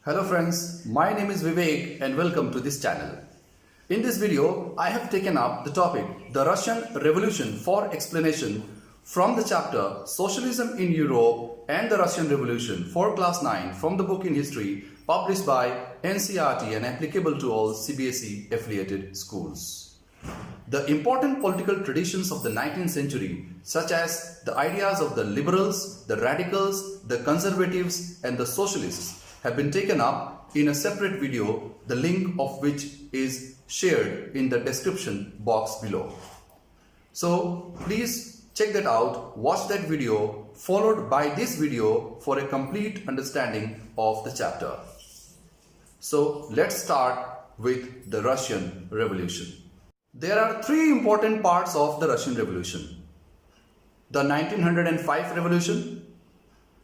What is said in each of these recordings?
Hello friends, my name is Vivek and welcome to this channel. In this video, I have taken up the topic, the Russian Revolution for explanation from the chapter Socialism in Europe and the Russian Revolution for class 9 from the book in history published by NCERT and applicable to all CBSE affiliated schools. The important political traditions of the 19th century, such as the ideas of the liberals, the radicals, the conservatives and the socialists, have been taken up in a separate video, the link of which is shared in the description box below. So please check that out, watch that video followed by this video for a complete understanding of the chapter. So let's start with the Russian Revolution. There are three important parts of the Russian Revolution: the 1905 Revolution,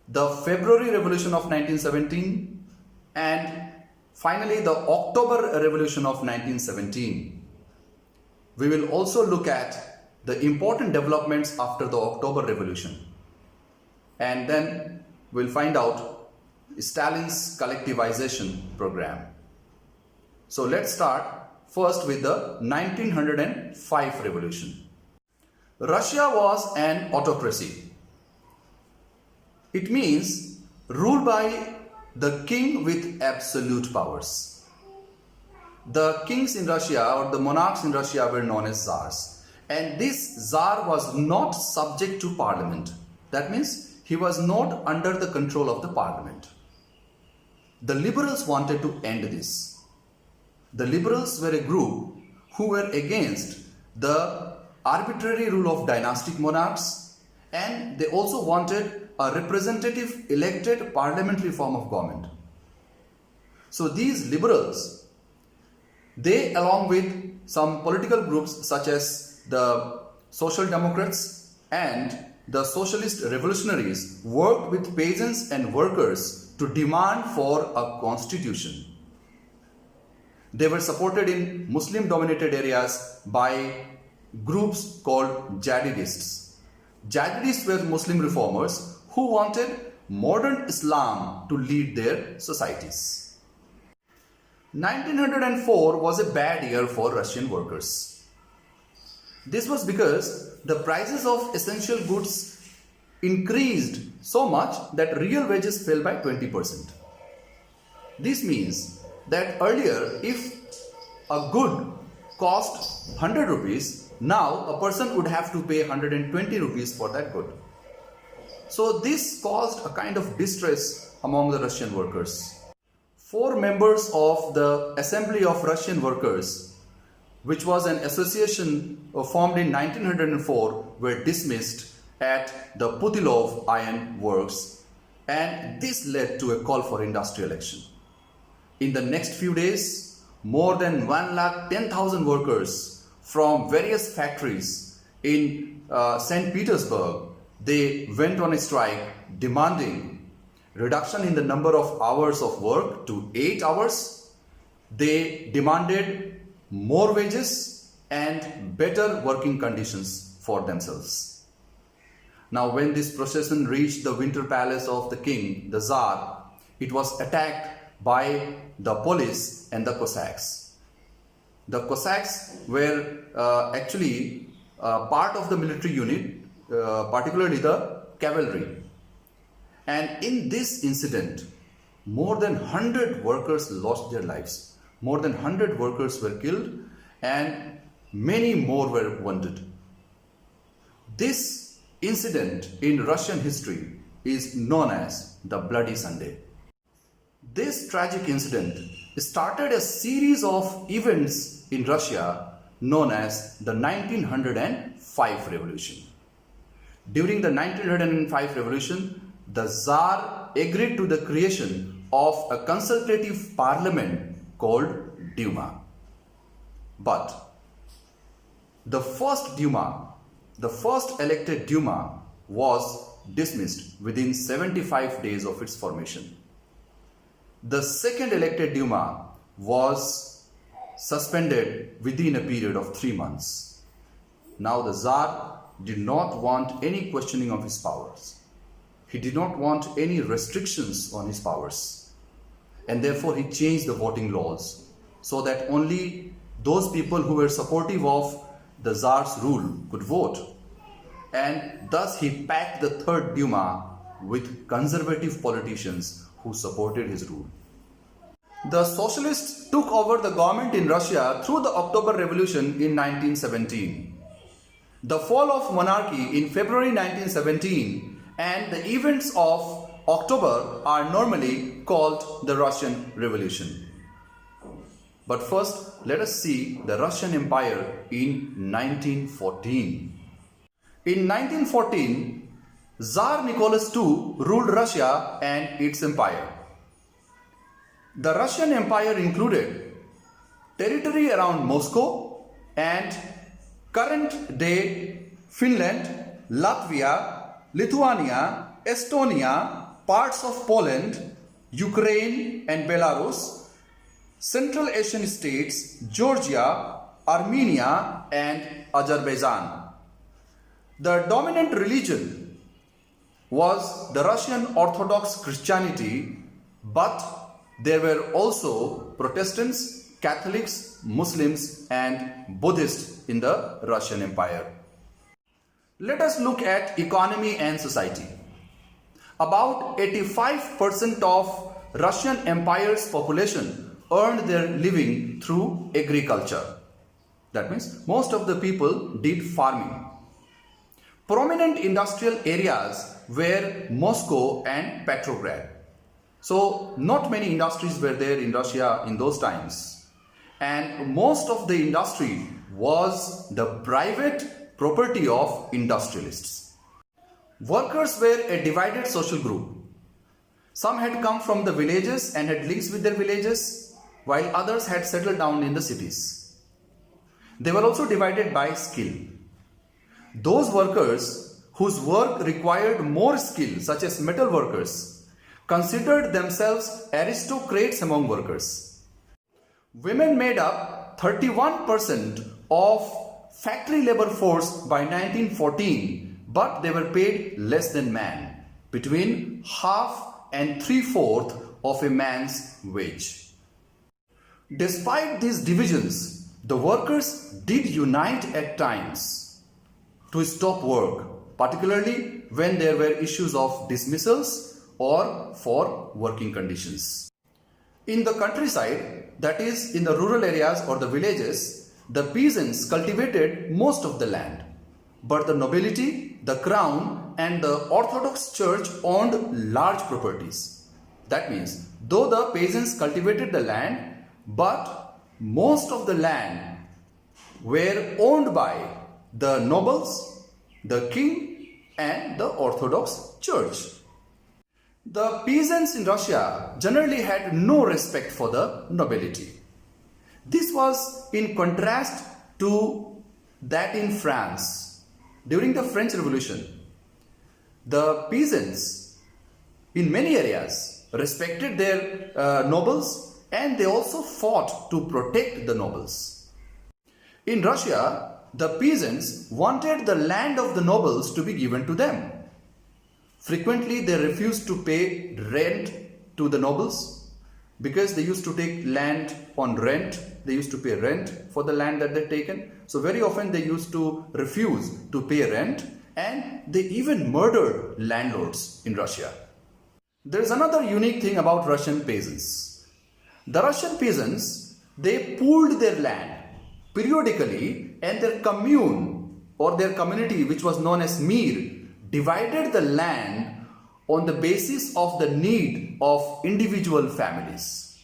the February Revolution of 1917, and finally the October Revolution of 1917. We will also look at the important developments after the October Revolution, and then we'll find out Stalin's collectivization program. So let's start first with the 1905 Revolution. Russia was an autocracy. It means ruled by the king with absolute powers. The kings in Russia, or the monarchs in Russia, were known as czars. And this czar was not subject to parliament. That means he was not under the control of the parliament. The liberals wanted to end this. The liberals were a group who were against the arbitrary rule of dynastic monarchs, and they also wanted a representative elected parliamentary form of government. So these liberals, they along with some political groups such as the Social Democrats and the Socialist revolutionaries, worked with peasants and workers to demand for a constitution. They were supported in Muslim dominated areas by groups called Jihadists. Jihadists were Muslim reformers who wanted modern Islam to lead their societies. 1904 was a bad year for Russian workers. This was because the prices of essential goods increased so much that real wages fell by 20%. This means that earlier, if a good cost 100 rupees, now a person would have to pay 120 rupees for that good. So this caused a kind of distress among the Russian workers. 4 members of the Assembly of Russian Workers, which was an association formed in 1904, were dismissed at the Putilov Iron Works, and this led to a call for industrial action. In the next few days, more than 110,000 workers from various factories in St. Petersburg, they went on a strike demanding reduction in the number of hours of work to 8 hours. They demanded more wages and better working conditions for themselves. Now, when this procession reached the winter palace of the king, the Tsar, it was attacked by the police and the Cossacks. The Cossacks were actually part of the military unit, particularly the cavalry. And in this incident, more than 100 workers lost their lives. More than 100 workers were killed and many more were wounded. This incident in Russian history is known as the Bloody Sunday. This tragic incident started a series of events in Russia known as the 1905 Revolution. During the 1905 Revolution, the Tsar agreed to the creation of a consultative parliament called Duma. But the first Duma, the first elected Duma, was dismissed within 75 days of its formation. The second elected Duma was suspended within a period of 3 months. Now the Tsar did not want any questioning of his powers. He did not want any restrictions on his powers. and therefore he changed the voting laws so that only those people who were supportive of the Tsar's rule could vote. And thus he packed the Third Duma with conservative politicians who supported his rule. The Socialists took over the government in Russia through the October Revolution in 1917. The fall of monarchy in February 1917 and the events of October are normally called the Russian Revolution. But first, let us see the Russian Empire in 1914. In 1914, Tsar Nicholas II ruled Russia and its empire. The Russian Empire included territory around Moscow and current-day Finland, Latvia, Lithuania, Estonia, parts of Poland, Ukraine and Belarus, Central Asian states, Georgia, Armenia and Azerbaijan. The dominant religion was the Russian Orthodox Christianity, but there were also Protestants, Catholics, Muslims and Buddhists in the Russian Empire. Let us look at economy and society. About 85% of Russian Empire's population earned their living through agriculture. That means most of the people did farming. Prominent industrial areas were Moscow and Petrograd. So not many industries were there in Russia in those times. And most of the industry was the private property of industrialists. Workers were a divided social group. Some had come from the villages and had links with their villages, while others had settled down in the cities. They were also divided by skill. Those workers whose work required more skill, such as metal workers, considered themselves aristocrats among workers. Women made up 31% of factory labor force by 1914, but they were paid less than men, between half and three-fourths of a man's wage. Despite these divisions, the workers did unite at times to stop work, particularly when there were issues of dismissals or for working conditions. In the countryside, that is in the rural areas or the villages, the peasants cultivated most of the land, but the nobility, the crown and the Orthodox Church owned large properties. That means, though the peasants cultivated the land, but most of the land were owned by the nobles, the king and the Orthodox Church. The peasants in Russia generally had no respect for the nobility. This was in contrast to that in France. During the French Revolution, the peasants in many areas respected their nobles and they also fought to protect the nobles. In Russia, the peasants wanted the land of the nobles to be given to them. Frequently, they refused to pay rent to the nobles because they used to take land on rent. They used to pay rent for the land that they'd taken. So very often they used to refuse to pay rent, and they even murdered landlords in Russia. There is another unique thing about Russian peasants. The Russian peasants, they pooled their land periodically, and their commune or their community, which was known as Mir, divided the land on the basis of the need of individual families.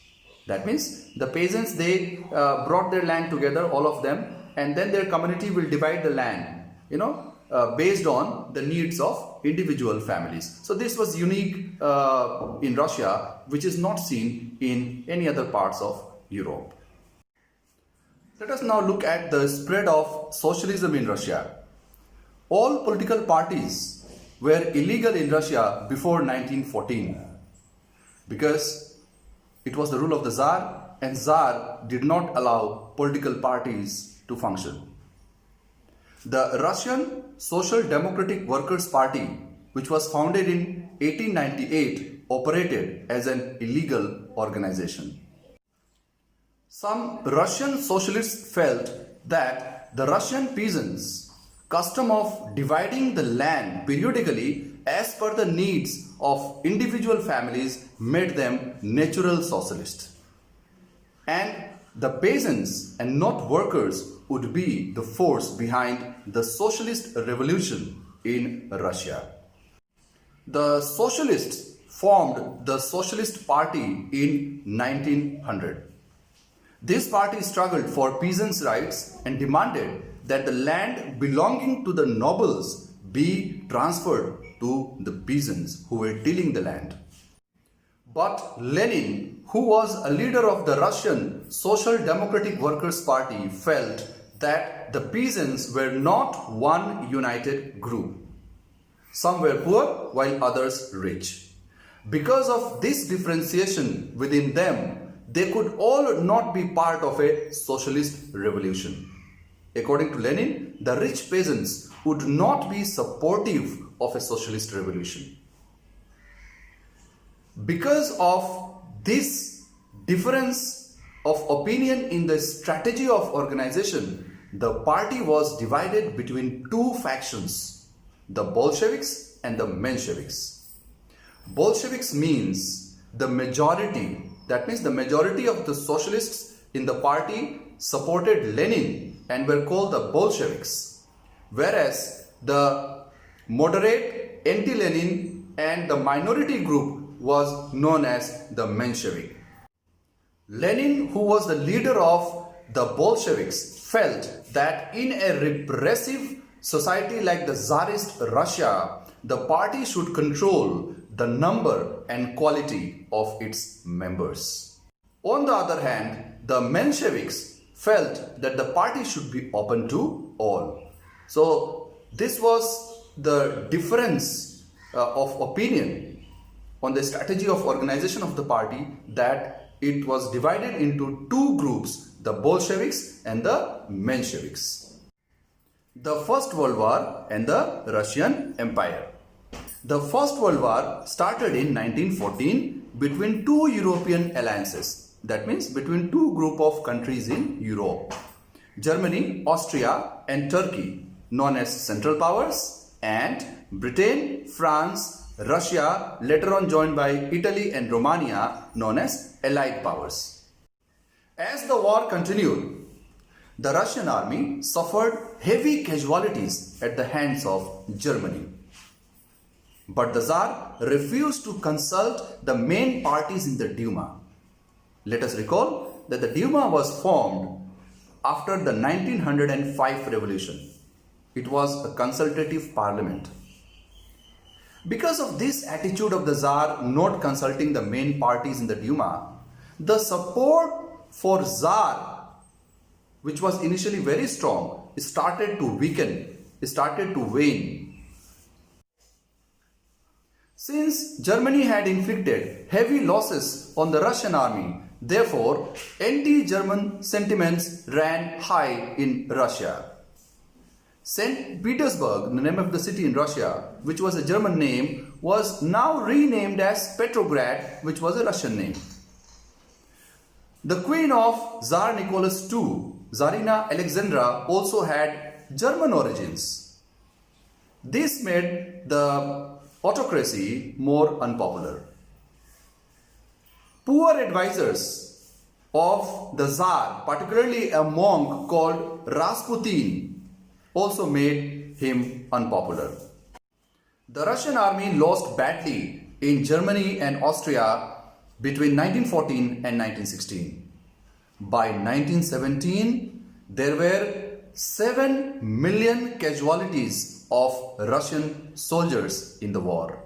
That means the peasants, they brought their land together, all of them, and then their community will divide the land, based on the needs of individual families. So this was unique in Russia, which is not seen in any other parts of Europe. Let us now look at the spread of socialism in Russia. All political parties were illegal in Russia before 1914 because it was the rule of the Tsar, and Tsar did not allow political parties to function. The Russian Social Democratic Workers' Party, which was founded in 1898, operated as an illegal organization. Some Russian socialists felt that the Russian peasants' custom of dividing the land periodically as per the needs of individual families made them natural socialists. And the peasants and not workers would be the force behind the socialist revolution in Russia. The socialists formed the Socialist Party in 1900. This party struggled for peasants' rights and demanded that the land belonging to the nobles be transferred to the peasants who were tilling the land. But Lenin, who was a leader of the Russian Social Democratic Workers' Party, felt that the peasants were not one united group. Some were poor while others rich. Because of this differentiation within them, they could all not be part of a socialist revolution. According to Lenin, the rich peasants would not be supportive of a socialist revolution. Because of this difference of opinion in the strategy of organization, the party was divided between two factions, the Bolsheviks and the Mensheviks. Bolsheviks means the majority. That means the majority of the socialists in the party supported Lenin and were called the Bolsheviks, whereas the moderate anti-Lenin and the minority group was known as the Menshevik. Lenin, who was the leader of the Bolsheviks, felt that in a repressive society like the Tsarist Russia, the party should control the number and quality of its members. On the other hand, the Mensheviks felt that the party should be open to all. So this was the difference of opinion on the strategy of organization of the party, that it was divided into two groups, the Bolsheviks and the Mensheviks. The First World War and the Russian Empire. The First World War started in 1914 between two European alliances. That means between two group of countries in Europe, Germany, Austria and Turkey, known as Central Powers, and Britain, France, Russia, later on joined by Italy and Romania, known as Allied Powers. As the war continued, the Russian army suffered heavy casualties at the hands of Germany. But the Tsar refused to consult the main parties in the Duma. Let us recall that the Duma was formed after the 1905 revolution. It was a consultative parliament. Because of this attitude of the Tsar not consulting the main parties in the Duma, the support for Tsar, which was initially very strong, started to weaken, started to wane. Since Germany had inflicted heavy losses on the Russian army, therefore anti-German sentiments ran high in Russia. St. Petersburg, the name of the city in Russia, which was a German name, was now renamed as Petrograd, which was a Russian name. The queen of Tsar Nicholas II, Tsarina Alexandra, also had German origins. This made the autocracy more unpopular. Poor advisors of the Tsar, particularly a monk called Rasputin, also made him unpopular. The Russian army lost badly in Germany and Austria between 1914 and 1916. By 1917, there were 7 million casualties of Russian soldiers in the war.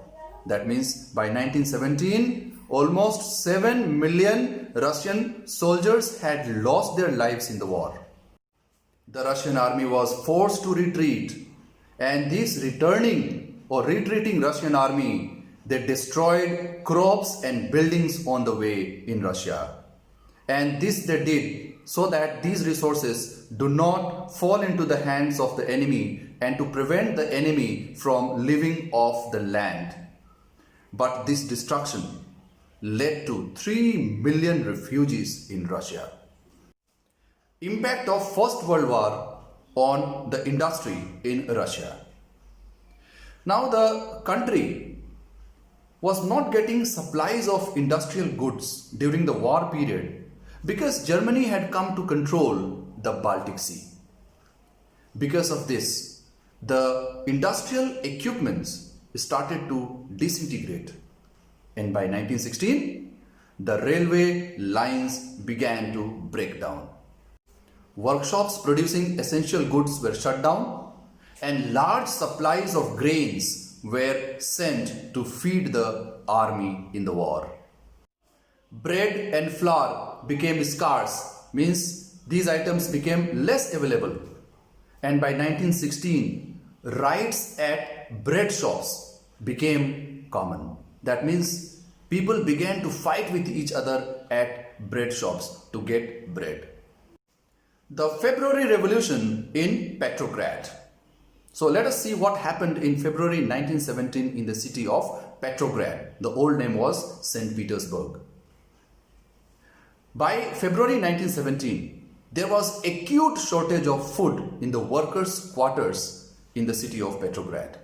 That means by 1917, almost 7 million Russian soldiers had lost their lives in the war. The Russian army was forced to retreat, and this retreating Russian army, they destroyed crops and buildings on the way in Russia. And this they did so that these resources do not fall into the hands of the enemy and to prevent the enemy from living off the land. But this destruction led to 3 million refugees in Russia. Impact of First World War on the industry in Russia. Now the country was not getting supplies of industrial goods during the war period because Germany had come to control the Baltic Sea. Because of this, the industrial equipments started to disintegrate, and by 1916, the railway lines began to break down. Workshops producing essential goods were shut down, and large supplies of grains were sent to feed the army in the war. Bread and flour became scarce, means these items became less available, and by 1916, riots at bread shops became common. That means people began to fight with each other at bread shops to get bread. The February Revolution in Petrograd. So let us see what happened in February 1917 in the city of Petrograd. The old name was St. Petersburg. By February 1917, there was acute shortage of food in the workers' quarters in the city of Petrograd.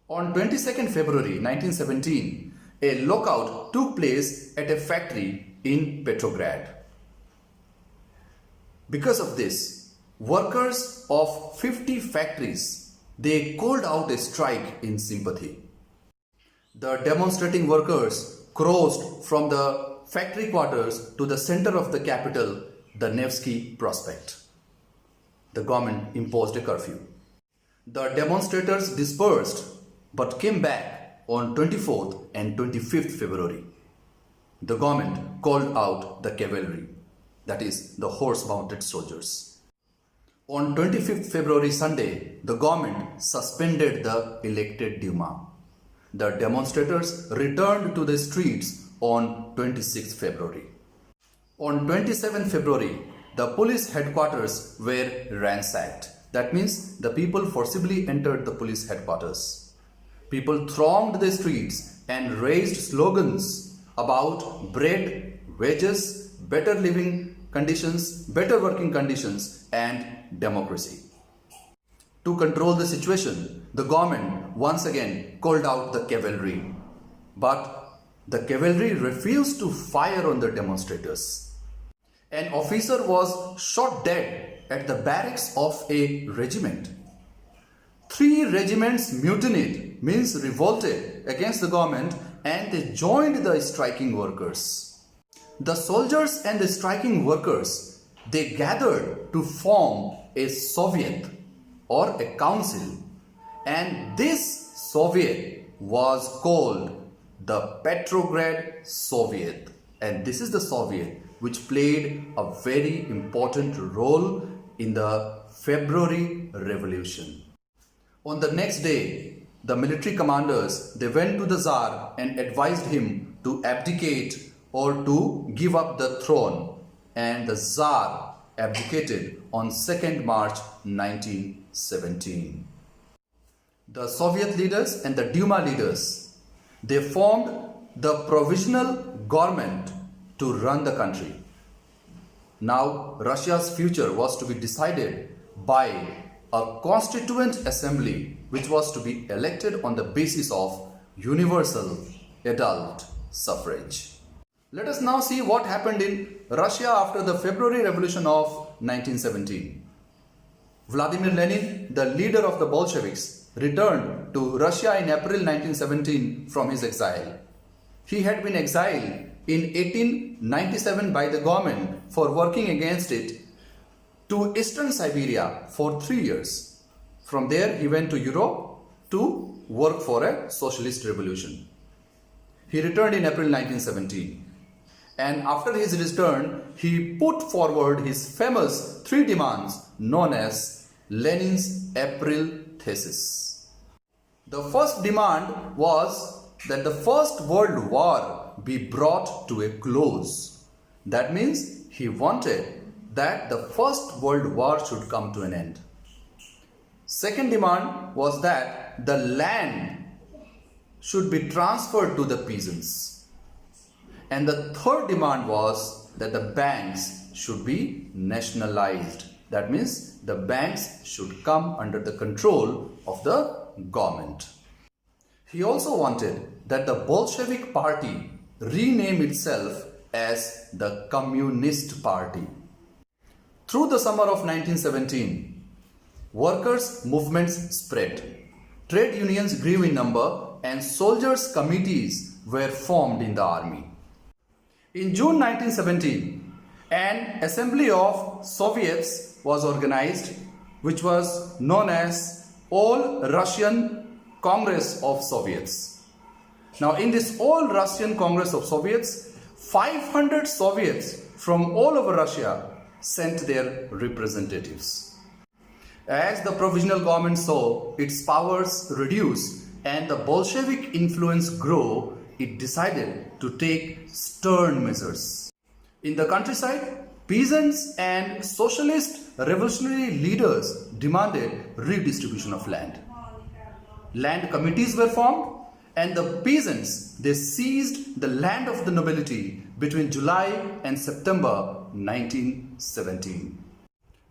On 22nd February 1917, a lockout took place at a factory in Petrograd. Because of this, workers of 50 factories, they called out a strike in sympathy. The demonstrating workers crossed from the factory quarters to the center of the capital, the Nevsky Prospect. The government imposed a curfew. The demonstrators dispersed but came back on 24th and 25th February. The government called out the cavalry, that is, the horse-mounted soldiers. On 25th February Sunday, the government suspended the elected Duma. The demonstrators returned to the streets on 26th February. On 27th February, the police headquarters were ransacked. That means the people forcibly entered the police headquarters. People thronged the streets and raised slogans about bread, wages, better living conditions, better working conditions, and democracy. To control the situation, the government once again called out the cavalry. But the cavalry refused to fire on the demonstrators. An officer was shot dead at the barracks of a regiment. 3 regiments mutinied, means revolted against the government, and they joined the striking workers. The soldiers and the striking workers, they gathered to form a Soviet or a council, and this Soviet was called the Petrograd Soviet, and this is the Soviet which played a very important role in the February Revolution. On the next day, the military commanders, they went to the Tsar and advised him to abdicate or to give up the throne, and the Tsar abdicated on 2nd March 1917. The Soviet leaders and the Duma leaders, they formed the provisional government to run the country. Now Russia's future was to be decided by a constituent assembly which was to be elected on the basis of universal adult suffrage. Let us now see what happened in Russia after the February Revolution of 1917. Vladimir Lenin, the leader of the Bolsheviks, returned to Russia in April 1917 from his exile. He had been exiled in 1897 by the government for working against it to Eastern Siberia for 3 years. From there he went to Europe to work for a socialist revolution. He returned in April 1917. And after his return, he put forward his famous 3 demands known as Lenin's April Thesis. The first demand was that the First World War be brought to a close. That means he wanted that the First World War should come to an end. Second demand was that the land should be transferred to the peasants. And the third demand was that the banks should be nationalized. That means the banks should come under the control of the government. He also wanted that the Bolshevik party rename itself as the Communist Party. Through the summer of 1917, workers' movements spread. Trade unions grew in number and soldiers' committees were formed in the army. In June 1917, an assembly of Soviets was organized, which was known as All Russian Congress of Soviets. Now, in this All Russian Congress of Soviets, 500 Soviets from all over Russia sent their representatives. As the provisional government saw its powers reduce and the Bolshevik influence grow, it decided to take stern measures. In the countryside, peasants and socialist revolutionary leaders demanded redistribution of land. Land committees were formed and the peasants, they seized the land of the nobility between July and September 1917.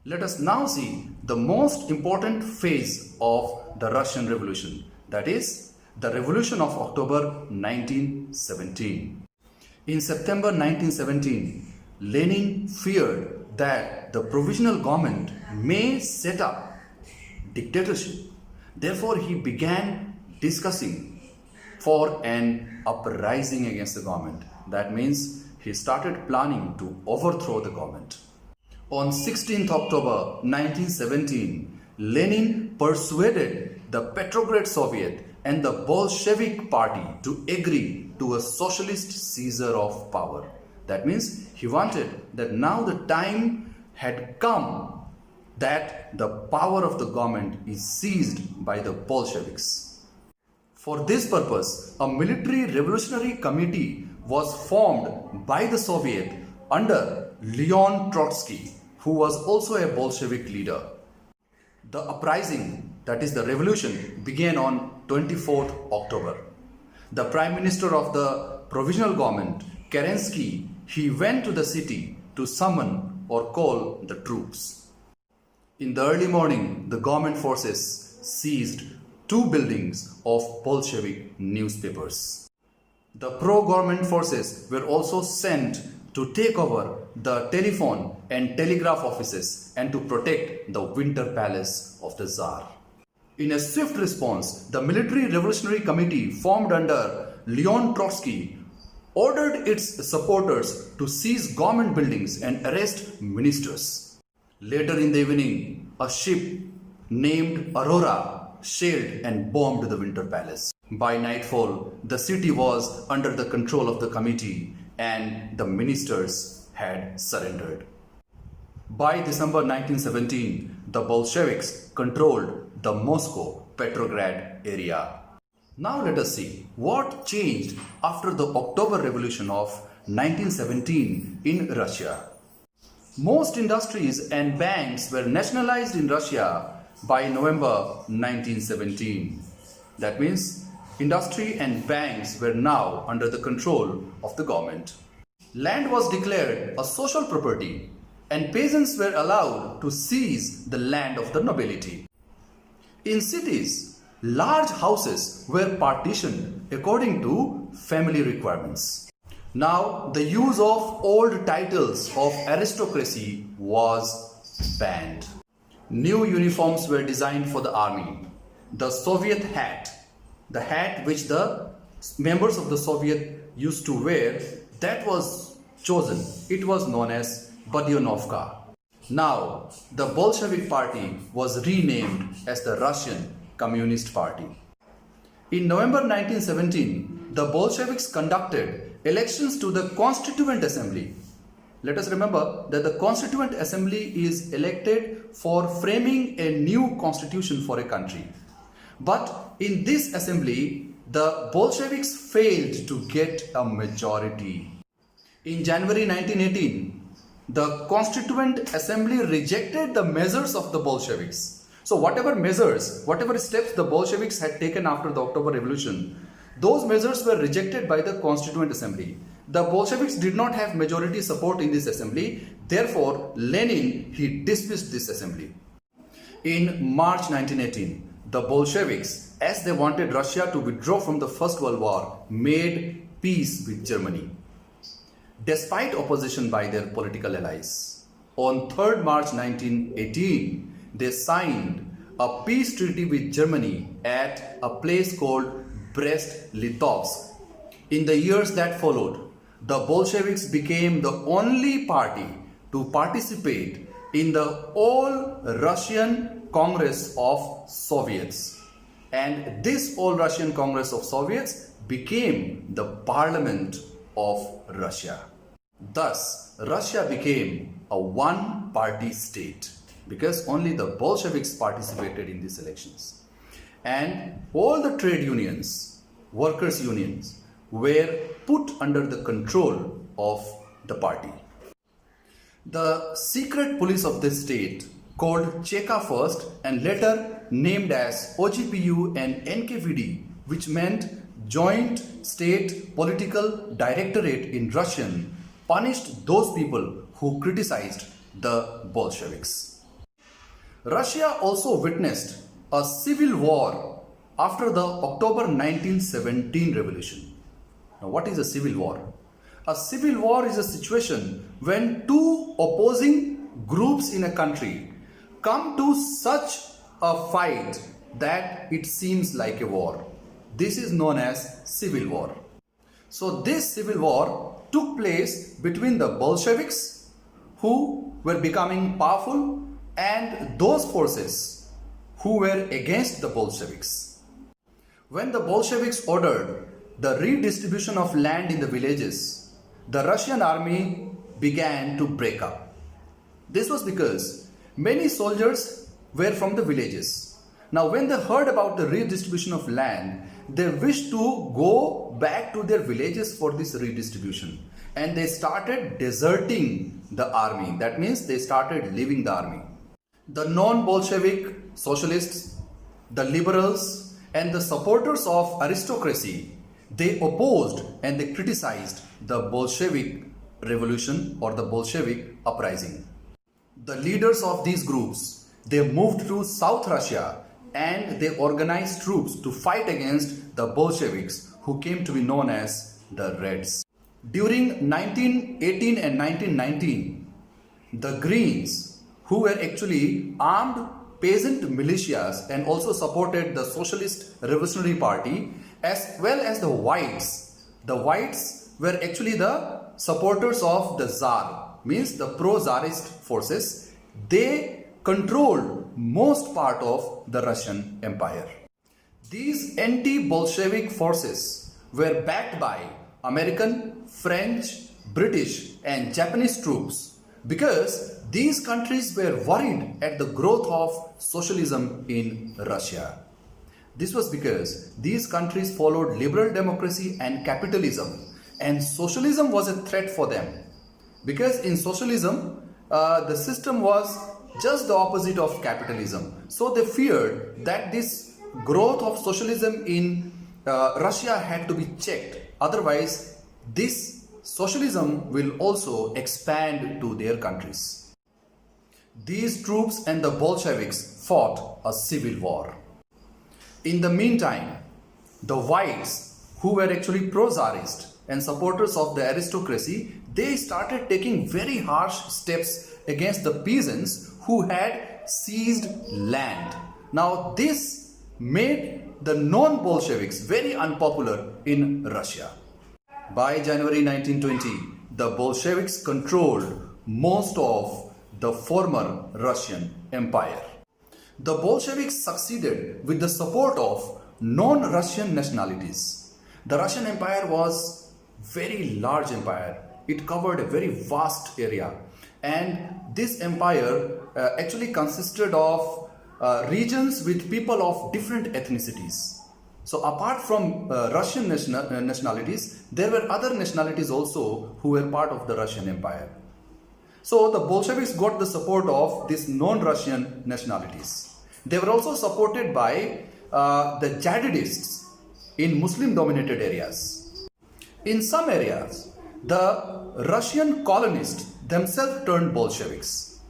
Let us now see the most important phase of the Russian Revolution, that is, the Revolution of October 1917. In September 1917, Lenin feared that the provisional government may set up dictatorship. Therefore, he began discussing for an uprising against the government. That means he started planning to overthrow the government. On 16th October 1917, Lenin persuaded the Petrograd Soviet and the Bolshevik Party to agree to a socialist seizure of power. That means he wanted that now the time had come that the power of the government is seized by the Bolsheviks. For this purpose, a military revolutionary committee was formed by the Soviet under Leon Trotsky, who was also a Bolshevik leader. The uprising, that is the revolution, began on 24th October. The Prime Minister of the Provisional Government, Kerensky, he went to the city to summon or call the troops. In the early morning, the government forces seized 2 buildings of Bolshevik newspapers. The pro-government forces were also sent to take over the telephone and telegraph offices and to protect the Winter Palace of the Tsar. In a swift response, the Military Revolutionary Committee formed under Leon Trotsky ordered its supporters to seize government buildings and arrest ministers. Later in the evening, a ship named Aurora sailed and bombed the Winter Palace. By nightfall, the city was under the control of the committee and the ministers had surrendered. By December 1917, the Bolsheviks controlled the Moscow Petrograd area. Now let us see what changed after the October Revolution of 1917 in Russia. Most industries and banks were nationalized in Russia by November 1917. That means industry and banks were now under the control of the government. Land was declared a social property and peasants were allowed to seize the land of the nobility. In cities, large houses were partitioned according to family requirements. Now, the use of old titles of aristocracy was banned. New uniforms were designed for the army. The Soviet hat, the hat which the members of the Soviet used to wear, that was chosen. It was known as Badyanovka. Now, the Bolshevik Party was renamed as the Russian Communist Party. In November 1917, the Bolsheviks conducted elections to the Constituent Assembly. Let us remember that the Constituent Assembly is elected for framing a new constitution for a country. But in this assembly, the Bolsheviks failed to get a majority. In January 1918, the Constituent Assembly rejected the measures of the Bolsheviks. So whatever measures, whatever steps the Bolsheviks had taken after the October Revolution, Those measures were rejected by the Constituent Assembly. The Bolsheviks did not have majority support in this assembly. Therefore, Lenin, he dismissed this assembly. In March 1918, the Bolsheviks, as they wanted Russia to withdraw from the First World War, made peace with Germany, despite opposition by their political allies. On 3rd March 1918, they signed a peace treaty with Germany at a place called Brest-Litovsk. In the years that followed, the Bolsheviks became the only party to participate in the All-Russian Congress of Soviets. And this All-Russian Congress of Soviets became the Parliament of Russia. Thus, Russia became a one-party state because only the Bolsheviks participated in these elections. And all the trade unions, workers' unions, were put under the control of the party. The secret police of this state, called Cheka first and later named as OGPU and NKVD, which meant Joint State Political Directorate in Russian, punished those people who criticized the Bolsheviks. Russia also witnessed a civil war after the October 1917 revolution. Now, what is a civil war? A civil war is a situation when two opposing groups in a country come to such a fight that it seems like a war. This is known as civil war. So this civil war took place between the Bolsheviks, who were becoming powerful, and those forces who were against the Bolsheviks. When the Bolsheviks ordered the redistribution of land in the villages, the Russian army began to break up. This was because many soldiers were from the villages. Now, when they heard about the redistribution of land, they wished to go back to their villages for this redistribution. And they started deserting the army. That means they started leaving the army. The non-Bolshevik socialists, the liberals, and the supporters of aristocracy, they opposed and they criticized the Bolshevik revolution or the Bolshevik uprising. The leaders of these groups, they moved to South Russia and they organized troops to fight against the Bolsheviks, who came to be known as the Reds. During 1918 and 1919, the Greens, who were actually armed peasant militias and also supported the Socialist Revolutionary Party, as well as the Whites. The Whites were actually the supporters of the Tsar, means the pro-Tsarist forces. They controlled most part of the Russian Empire. These anti-Bolshevik forces were backed by American, French, British and Japanese troops because these countries were worried at the growth of socialism in Russia. This was because these countries followed liberal democracy and capitalism, and socialism was a threat for them. Because in socialism, the system was just the opposite of capitalism. So they feared that this growth of socialism in Russia had to be checked. Otherwise, this socialism will also expand to their countries. These troops and the Bolsheviks fought a civil war. In the meantime, the Whites, who were actually pro-Tsarist and supporters of the aristocracy, they started taking very harsh steps against the peasants who had seized land. Now, this made the non-Bolsheviks very unpopular in Russia. By January 1920, the Bolsheviks controlled most of the former Russian Empire. The Bolsheviks succeeded with the support of non-Russian nationalities. The Russian Empire was a very large empire. It covered a very vast area, and this empire actually consisted of regions with people of different ethnicities. So apart from Russian nationalities, there were other nationalities also who were part of the Russian Empire. So the Bolsheviks got the support of these non-Russian nationalities. They were also supported by the jihadists in Muslim dominated areas. In some areas, the Russian colonists themselves turned Bolsheviks.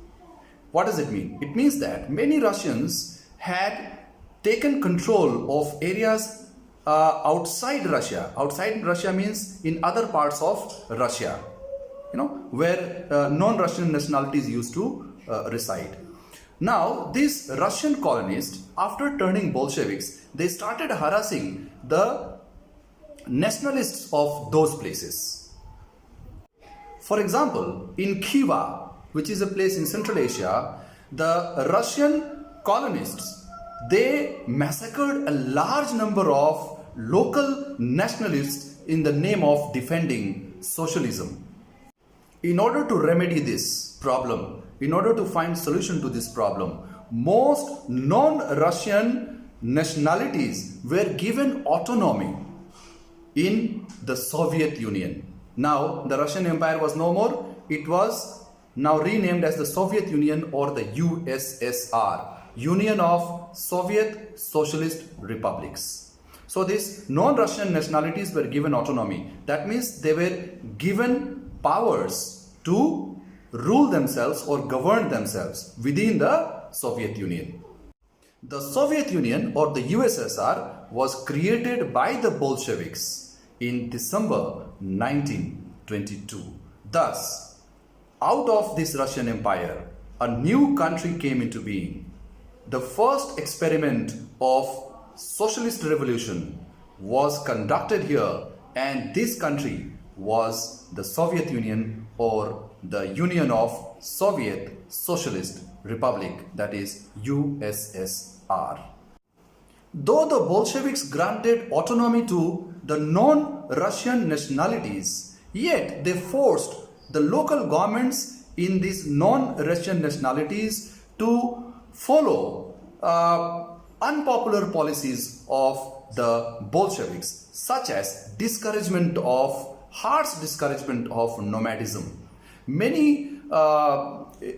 What does it mean? It means that many Russians had taken control of areas outside Russia. Outside Russia means in other parts of Russia, where non-Russian nationalities used to reside. Now, these Russian colonists, after turning Bolsheviks, they started harassing the nationalists of those places. For example, in Khiva, which is a place in Central Asia, the Russian colonists, they massacred a large number of local nationalists in the name of defending socialism. In order to remedy this problem, in order to find solution to this problem, most non-Russian nationalities were given autonomy in the Soviet Union. Now, the Russian Empire was no more. It was now renamed as the Soviet Union or the USSR, Union of Soviet Socialist Republics. So these non-Russian nationalities were given autonomy. That means they were given powers to rule themselves or govern themselves within the Soviet Union. The Soviet Union or the USSR was created by the Bolsheviks in December 1922. Thus, out of this Russian Empire, a new country came into being. The first experiment of socialist revolution was conducted here, and this country was the Soviet Union or the Union of Soviet Socialist Republic, that is USSR. Though the Bolsheviks granted autonomy to the non-Russian nationalities, yet they forced the local governments in these non-Russian nationalities to follow unpopular policies of the Bolsheviks, such as harsh discouragement of nomadism. Many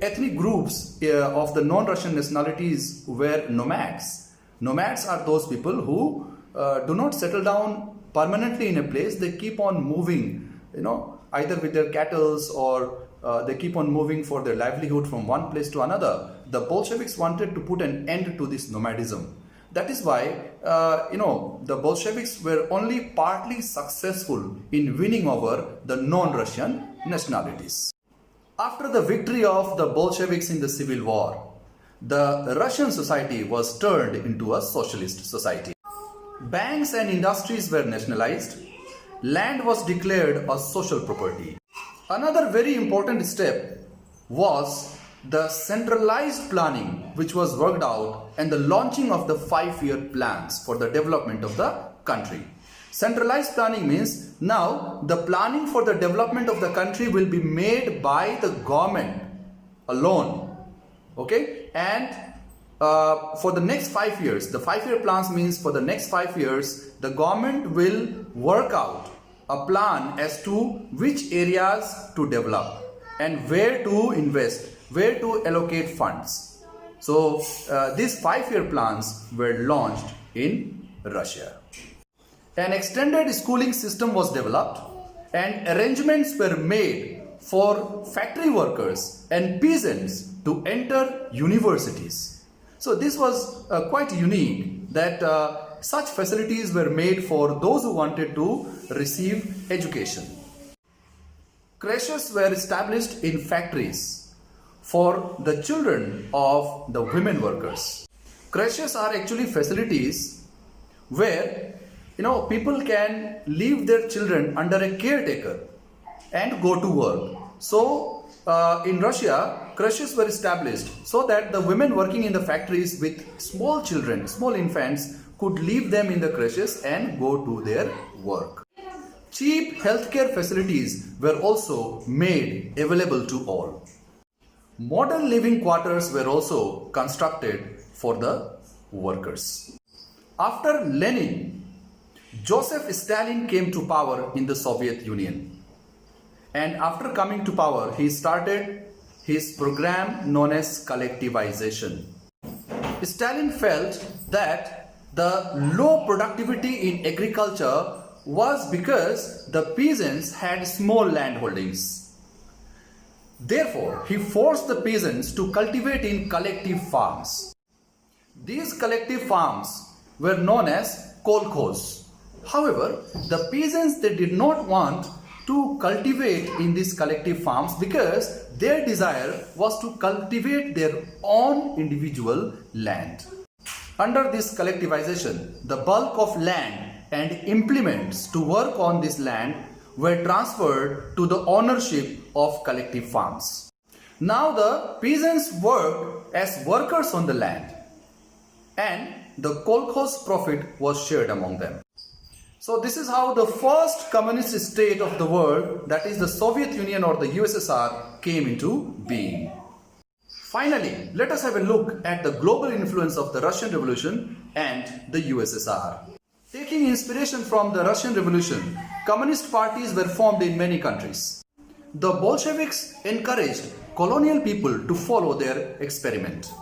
ethnic groups of the non-Russian nationalities were nomads. Nomads are those people who do not settle down permanently in a place. They keep on moving, either with their cattle or they keep on moving for their livelihood from one place to another. The Bolsheviks wanted to put an end to this nomadism. That is why, the Bolsheviks were only partly successful in winning over the non-Russian nationalities. After the victory of the Bolsheviks in the Civil War, the Russian society was turned into a socialist society. Banks and industries were nationalized. Land was declared a social property. Another very important step was the centralized planning which was worked out and the launching of the 5-year plans for the development of the country. Centralized planning means now the planning for the development of the country will be made by the government alone. Okay? And for the next 5 years, the 5-year plans means for the next 5 years, the government will work out a plan as to which areas to develop and where to invest, where to allocate funds. So these 5-year plans were launched in Russia. An extended schooling system was developed and arrangements were made for factory workers and peasants to enter universities. So this was quite unique that such facilities were made for those who wanted to receive education. Creches were established in factories for the children of the women workers. Creches are actually facilities where people can leave their children under a caretaker and go to work. So in Russia, creches were established so that the women working in the factories with small children, small infants, could leave them in the creches and go to their work. Cheap healthcare facilities were also made available to all. Modern living quarters were also constructed for the workers. After Lenin, Joseph Stalin came to power in the Soviet Union. And after coming to power, he started his program known as collectivization. Stalin felt that The low productivity in agriculture was because the peasants had small land holdings. Therefore, he forced the peasants to cultivate in collective farms. These collective farms were known as kolkhos. However, the peasants, they did not want to cultivate in these collective farms because their desire was to cultivate their own individual land. Under this collectivization, the bulk of land and implements to work on this land were transferred to the ownership of collective farms. Now the peasants worked as workers on the land, and the kolkhoz profit was shared among them. So this is how the first communist state of the world, that is the Soviet Union or the USSR, came into being. Finally, let us have a look at the global influence of the Russian Revolution and the USSR. Taking inspiration from the Russian Revolution, communist parties were formed in many countries. The Bolsheviks encouraged colonial people to follow their experiment.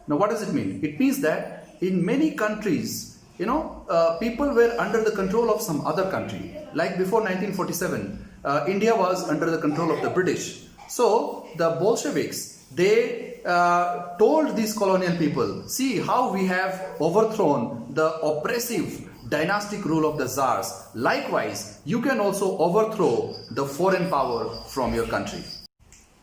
Now what does it mean? It means that in many countries, people were under the control of some other country. Like before 1947, India was under the control of the British. So the Bolsheviks, they told these colonial people, see how we have overthrown the oppressive dynastic rule of the Tsars. Likewise, you can also overthrow the foreign power from your country.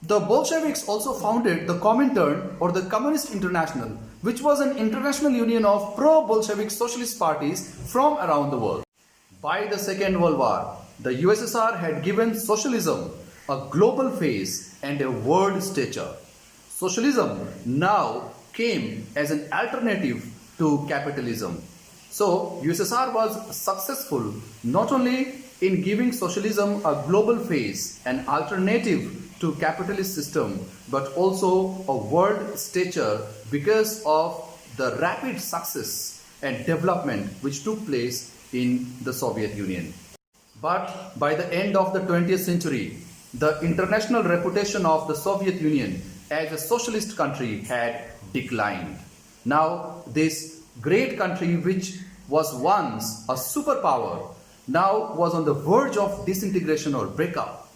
The Bolsheviks also founded the Comintern or the Communist International, which was an international union of pro-Bolshevik socialist parties from around the world. By the Second World War, the USSR had given socialism a global face and a world stature. Socialism now came as an alternative to capitalism. So, USSR was successful not only in giving socialism a global face, an alternative to capitalist system, but also a world stature because of the rapid success and development which took place in the Soviet Union. But by the end of the 20th century, the international reputation of the Soviet Union as a socialist country had declined. Now this great country, which was once a superpower, now was on the verge of disintegration or breakup.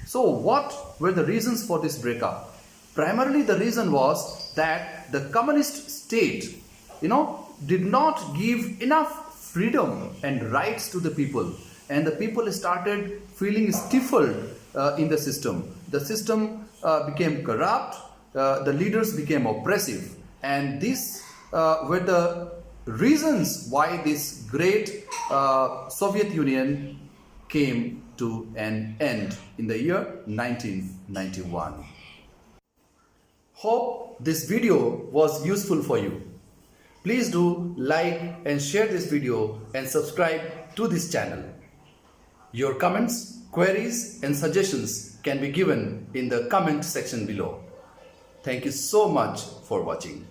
So what were the reasons for this breakup? Primarily the reason was that the communist state, did not give enough freedom and rights to the people, and the people started feeling stifled in the system. The system became corrupt, the leaders became oppressive, and these were the reasons why this great Soviet Union came to an end in the year 1991. Hope this video was useful for you. Please do like and share this video and subscribe to this channel. Your comments, queries and suggestions can be given in the comment section below. Thank you so much for watching.